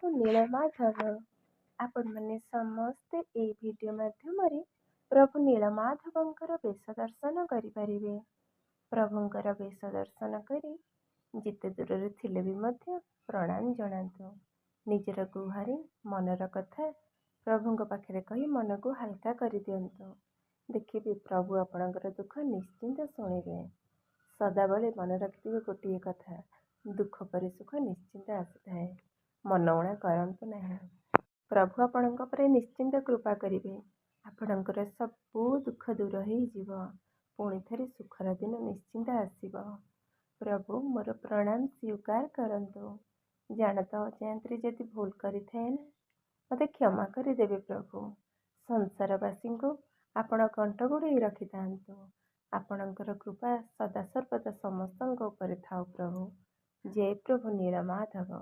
ପ୍ରଭୁ ନୀଳମାଧବ। ଆପଣମାନେ ସମସ୍ତେ ଏହି ଭିଡ଼ିଓ ମାଧ୍ୟମରେ ପ୍ରଭୁ ନୀଳମାଧବଙ୍କର ବେଶ ଦର୍ଶନ କରିପାରିବେ। ପ୍ରଭୁଙ୍କର ବେଶ ଦର୍ଶନ କରି ଯେତେ ଦୂରରେ ଥିଲେ ବି ମଧ୍ୟ ପ୍ରଣାମ ଜଣାନ୍ତୁ। ନିଜର ଗୁହାରି ମନର କଥା ପ୍ରଭୁଙ୍କ ପାଖରେ କହି ମନକୁ ହାଲକା କରିଦିଅନ୍ତୁ। ଦେଖିବେ ପ୍ରଭୁ ଆପଣଙ୍କର ଦୁଃଖ ନିଶ୍ଚିନ୍ତ ଶୁଣିବେ। ସଦାବେଳେ ମନେ ରଖିଥିବେ ଗୋଟିଏ କଥା, ଦୁଃଖ ପରେ ସୁଖ ନିଶ୍ଚିନ୍ତ ଆସିଥାଏ। ମନଉଣା କରନ୍ତୁ ନାହିଁ। ପ୍ରଭୁ ଆପଣଙ୍କ ଉପରେ ନିଶ୍ଚିନ୍ତ କୃପା କରିବେ। ଆପଣଙ୍କର ସବୁ ଦୁଃଖ ଦୂର ହେଇଯିବ। ପୁଣି ଥରେ ସୁଖର ଦିନ ନିଶ୍ଚିନ୍ତ ଆସିବ। ପ୍ରଭୁ ମୋର ପ୍ରଣାମ ସ୍ୱୀକାର କରନ୍ତୁ। ଜାଣତ ଅଜାଣତରେ ଯଦି ଭୁଲ କରିଥାଏ ନା, ମୋତେ କ୍ଷମା କରିଦେବେ ପ୍ରଭୁ। ସଂସାରବାସୀଙ୍କୁ ଆପଣ କଣ୍ଠ ଘୋଡ଼େଇ ରଖିଥାନ୍ତୁ। ଆପଣଙ୍କର କୃପା ସଦାସର୍ବଦା ସମସ୍ତଙ୍କ ଉପରେ ଥାଉ ପ୍ରଭୁ। ଜୟ ପ୍ରଭୁ ନୀଳମାଧବ।